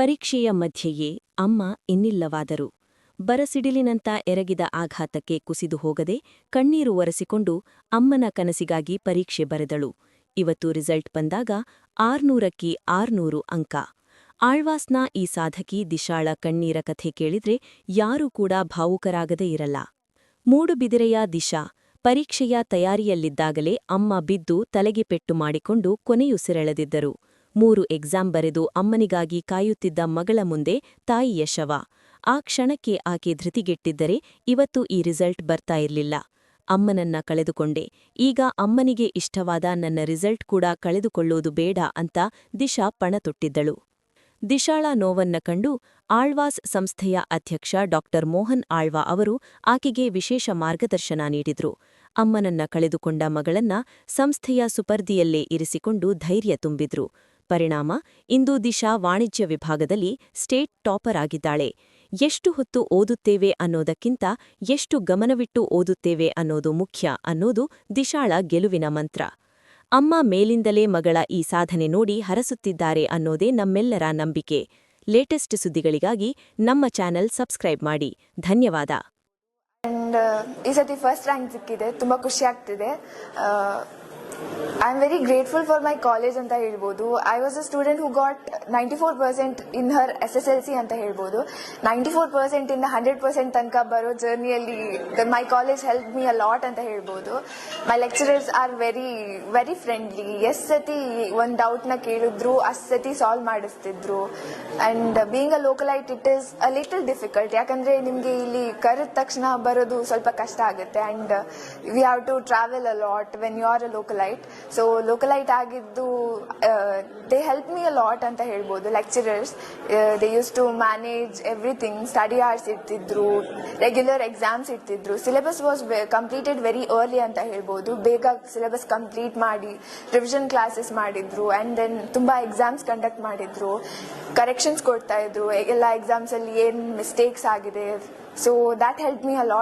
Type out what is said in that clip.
ಪರೀಕ್ಷೆಯ ಮಧ್ಯೆಯೇ ಅಮ್ಮ ಇನ್ನಿಲ್ಲವಾದರು. ಬರಸಿಡಿಲಿನಂತ ಎರಗಿದ ಆಘಾತಕ್ಕೆ ಕುಸಿದು ಹೋಗದೆ ಕಣ್ಣೀರು ಒರೆಸಿಕೊಂಡು ಅಮ್ಮನ ಕನಸಿಗಾಗಿ ಪರೀಕ್ಷೆ ಬರೆದಳು. ಇವತ್ತು ರಿಸಲ್ಟ್ ಬಂದಾಗ 600ಕ್ಕೆ 600 ಅಂಕ. ಆಳ್ವಾಸ್ನ ಈ ಸಾಧಕಿ ದಿಶಾಳ ಕಣ್ಣೀರ ಕಥೆ ಕೇಳಿದ್ರೆ ಯಾರೂ ಕೂಡ ಭಾವುಕರಾಗದೇ ಇರಲ್ಲ. ಮೂಡುಬಿದಿರೆಯ ದಿಶಾ ಪರೀಕ್ಷೆಯ ತಯಾರಿಯಲ್ಲಿದ್ದಾಗಲೇ ಅಮ್ಮ ಬಿದ್ದು ತಲೆಗೆ ಪೆಟ್ಟು ಮಾಡಿಕೊಂಡು ಕೊನೆಯುಸಿರೆಳೆದಿದ್ದರು. 3 ಎಕ್ಸಾಮ್ ಬರೆದು ಅಮ್ಮನಿಗಾಗಿ ಕಾಯುತ್ತಿದ್ದ ಮಗಳ ಮುಂದೆ ತಾಯಿಯ ಶವ. ಆ ಕ್ಷಣಕ್ಕೆ ಆಕೆ ಧೃತಿಗೆಟ್ಟಿದ್ದರೆ ಇವತ್ತು ಈ ರಿಸಲ್ಟ್ ಬರ್ತಾ ಇರ್ಲಿಲ್ಲ. ಅಮ್ಮನನ್ನ ಕಳೆದುಕೊಂಡೆ, ಈಗ ಅಮ್ಮನಿಗೆ ಇಷ್ಟವಾದ ನನ್ನ ರಿಸಲ್ಟ್ ಕೂಡ ಕಳೆದುಕೊಳ್ಳೋದು ಬೇಡ ಅಂತ ದಿಶಾ ಪಣ ತೊಟ್ಟಿದ್ದಳು. ದಿಶಾಳ ನೋವನ್ನ ಕಂಡು ಆಳ್ವಾಸ್ ಸಂಸ್ಥೆಯ ಅಧ್ಯಕ್ಷ ಡಾ ಮೋಹನ್ ಆಳ್ವಾ ಅವರು ಆಕೆಗೆ ವಿಶೇಷ ಮಾರ್ಗದರ್ಶನ ನೀಡಿದ್ರು. ಅಮ್ಮನನ್ನ ಕಳೆದುಕೊಂಡ ಮಗಳನ್ನ ಸಂಸ್ಥೆಯ ಸುಪರ್ದಿಯಲ್ಲೇ ಇರಿಸಿಕೊಂಡು ಧೈರ್ಯ ತುಂಬಿದ್ರು. ಪರಿಣಾಮ ಇಂದು ದಿಶಾ ವಾಣಿಜ್ಯ ವಿಭಾಗದಲ್ಲಿ ಸ್ಟೇಟ್ ಟಾಪರ್ ಆಗಿದ್ದಾಳೆ. ಎಷ್ಟು ಹೊತ್ತು ಓದುತ್ತೇವೆ ಅನ್ನೋದಕ್ಕಿಂತ ಎಷ್ಟು ಗಮನವಿಟ್ಟು ಓದುತ್ತೇವೆ ಅನ್ನೋದು ಮುಖ್ಯ ಅನ್ನೋದು ದಿಶಾಳ ಗೆಲುವಿನ ಮಂತ್ರ. ಅಮ್ಮ ಮೇಲಿಂದಲೇ ಮಗಳ ಈ ಸಾಧನೆ ನೋಡಿ ಹರಸುತ್ತಿದ್ದಾರೆ ಅನ್ನೋದೇ ನಮ್ಮೆಲ್ಲರ ನಂಬಿಕೆ. ಲೇಟೆಸ್ಟ್ ಸುದ್ದಿಗಳಿಗಾಗಿ ನಮ್ಮ ಚಾನೆಲ್ ಸಬ್ಸ್ಕ್ರೈಬ್ ಮಾಡಿ. ಧನ್ಯವಾದ. ಈ ಸತಿ ಫಸ್ಟ್ ರ್ಯಾಂಕ್ ಸಿಕ್ಕಿದೆ, ತುಂಬಾ ಖುಷಿ ಆಗ್ತಿದೆ. I am very grateful for my college ಅಂತ ಹೇಳ್ಬೋದು. I was a student who got 94% in her SSLC ಅಂತ ಹೇಳ್ಬೋದು. 94% ಇಂದ 100% ತನಕ ಬರೋ ಜರ್ನಿಯಲ್ಲಿ my college help me a lot ಅಂತ ಹೇಳ್ಬೋದು. My lecturers are very very friendly. ಎಷ್ಟು ಸತಿ ಒಂದು ಡೌಟ್ನ ಕೇಳಿದ್ರು ಅಷ್ಟು ಸತಿ ಸಾಲ್ವ್ ಮಾಡಿಸ್ತಿದ್ರು. And being a localite it is a little difficult, ಯಾಕಂದರೆ ನಿಮಗೆ ಇಲ್ಲಿ ಕರೆದ ತಕ್ಷಣ ಬರೋದು ಸ್ವಲ್ಪ ಕಷ್ಟ ಆಗುತ್ತೆ. And we have to travel a lot when you are a localite. So localite ಆಗಿದ್ದು they help me a lot ಅಂತ ಹೇಳ್ಬೋದು. Lecturers they use to manage everything. Study hours ಇರ್ತಿದ್ರು, ರೆಗ್ಯುಲರ್ ಎಕ್ಸಾಮ್ಸ್ ಇರ್ತಿದ್ರು. Syllabus was completed very early ಅಂತ ಹೇಳ್ಬೋದು. ಬೇಗ syllabus complete ಮಾಡಿ revision classes ಮಾಡಿದ್ರು. ಆ್ಯಂಡ್ ದೆನ್ ತುಂಬ ಎಕ್ಸಾಮ್ಸ್ ಕಂಡಕ್ಟ್ ಮಾಡಿದ್ರು, ಕರೆಕ್ಷನ್ಸ್ ಕೊಡ್ತಾ ಇದ್ರು ಎಲ್ಲ ಎಕ್ಸಾಮ್ಸಲ್ಲಿ ಏನು ಮಿಸ್ಟೇಕ್ಸ್ ಆಗಿದೆ. So that help me a lot.